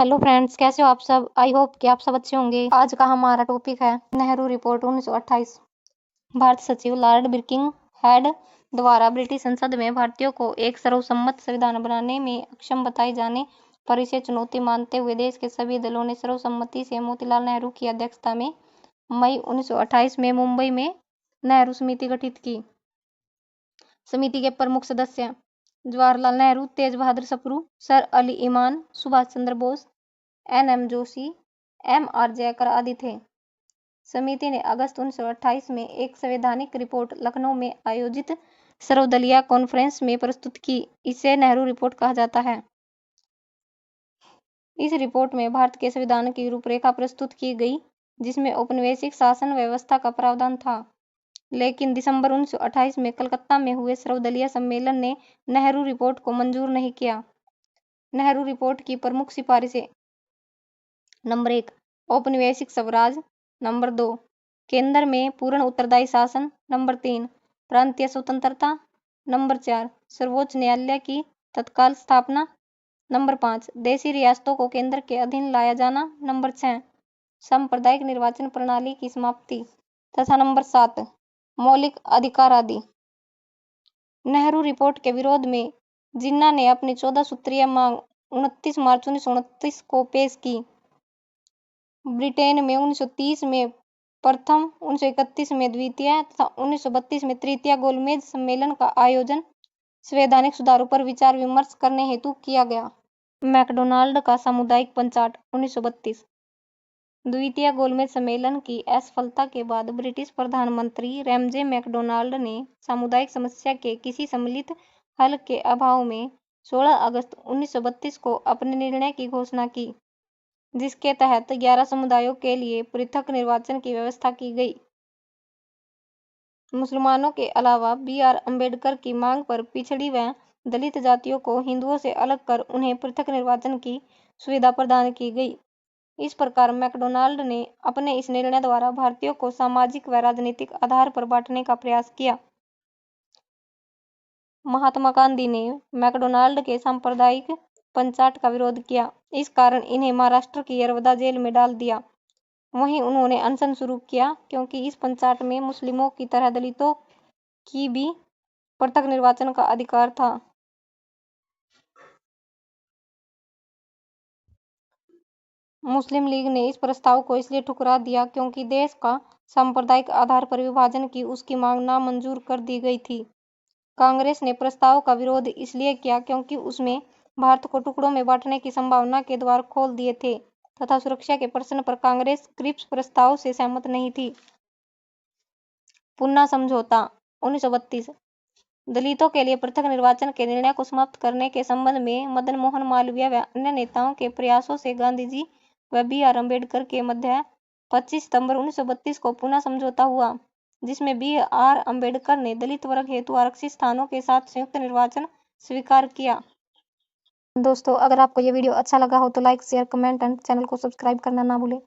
Hello friends, कैसे हो आप सब। आई होप कि आप सब अच्छे होंगे। आज का हमारा टॉपिक है नेहरू रिपोर्ट 1928। भारत सचिव लॉर्ड बिकिंग हेड द्वारा ब्रिटिश संसद में भारतीयों को एक सर्वसम्मत संविधान बनाने में अक्षम बताए जाने पर इसे चुनौती मानते हुए देश के सभी दलों ने सर्वसम्मति से मोतीलाल नेहरू की अध्यक्षता में मई 1928 में मुंबई में नेहरू समिति गठित की। समिति के प्रमुख सदस्य जवाहरलाल नेहरू, तेज बहादुर सप्रू, सर अली इमाम, सुभाष चंद्र बोस, एन.एम. जोशी, एम.आर. जयकर आदि थे। समिति ने अगस्त 1928 में एक संवैधानिक रिपोर्ट लखनऊ में आयोजित सर्वदलीय कॉन्फ्रेंस में प्रस्तुत की। इसे नेहरू रिपोर्ट कहा जाता है। इस रिपोर्ट में भारत के संविधान की रूपरेखा प्रस्तुत की गई, जिसमें औपनिवेशिक शासन व्यवस्था का प्रावधान था। लेकिन दिसंबर 1928 में कलकत्ता में हुए सर्वदलीय सम्मेलन ने नेहरू रिपोर्ट को मंजूर नहीं किया। नेहरू रिपोर्ट की प्रमुख सिफारिशें: नंबर 1, औपनिवेशिक स्वराज। नंबर 2, केंद्र में पूर्ण उत्तरदायी शासन। नंबर 3, प्रांतीय स्वतंत्रता। नंबर 4, सर्वोच्च न्यायालय की तत्काल स्थापना। नंबर 5, देशी रियासतों को केंद्र के अधीन लाया जाना। नंबर 6, सांप्रदायिक निर्वाचन प्रणाली की समाप्ति। तथा नंबर 7, मौलिक अधिकार आदि। नेहरू रिपोर्ट के विरोध में जिन्ना ने अपनी 14 सूत्रीय मांग 29 मार्च 1929 को पेश की। ब्रिटेन में 1930 में प्रथम, 1931 में द्वितीय तथा 1932 में तृतीय गोलमेज सम्मेलन का आयोजन संवैधानिक सुधारों पर विचार विमर्श करने हेतु किया गया। मैकडोनाल्ड का सामुदायिक पंचाट 1932। द्वितीय गोलमेज सम्मेलन की असफलता के बाद ब्रिटिश प्रधानमंत्री रैमजे मैकडोनाल्ड ने सामुदायिक समस्या के किसी सम्मिलित हल के अभाव में 16 अगस्त 1932 को अपने निर्णय की घोषणा की, जिसके तहत 11 समुदायों के लिए पृथक निर्वाचन की व्यवस्था की गई। मुसलमानों के अलावा बी.आर. अम्बेडकर की मांग पर पिछड़ी व दलित जातियों को हिंदुओं से अलग कर उन्हें पृथक निर्वाचन की सुविधा प्रदान की गई। इस प्रकार मैकडोनाल्ड ने अपने इस निर्णय द्वारा भारतीयों को सामाजिक व राजनीतिक आधार पर बांटने का प्रयास किया। महात्मा गांधी ने मैकडोनाल्ड के सांप्रदायिक पंचाट का विरोध किया। इस कारण इन्हें महाराष्ट्र की यरवदा जेल में डाल दिया। वहीं उन्होंने अनशन शुरू किया, क्योंकि इस पंचाट में मुस्लिमों की तरह दलितों की भी पृथक निर्वाचन का अधिकार था। मुस्लिम लीग ने इस प्रस्ताव को इसलिए ठुकरा दिया क्योंकि देश का सांप्रदायिक आधार पर विभाजन की उसकी मांग नामंजूर कर दी गई थी। कांग्रेस ने प्रस्ताव का विरोध इसलिए किया क्योंकि उसमें भारत को टुकड़ों में बांटने की संभावना के द्वार खोल दिए थे तथा सुरक्षा के प्रश्न पर कांग्रेस क्रिप्स प्रस्ताव से सहमत नहीं थी। पुन्ना समझौता 1932। दलितों के लिए पृथक निर्वाचन के निर्णय को समाप्त करने के संबंध में मदन मोहन मालवीय व अन्य नेताओं के प्रयासों से गांधी जी व बी.आर. अम्बेडकर के मध्य 25 सितंबर 1932 को पुनः समझौता हुआ, जिसमें बी.आर. अम्बेडकर ने दलित वर्ग हेतु आरक्षित स्थानों के साथ संयुक्त निर्वाचन स्वीकार किया। दोस्तों, अगर आपको ये वीडियो अच्छा लगा हो तो like, share, comment and channel को सब्सक्राइब करना ना भूलें।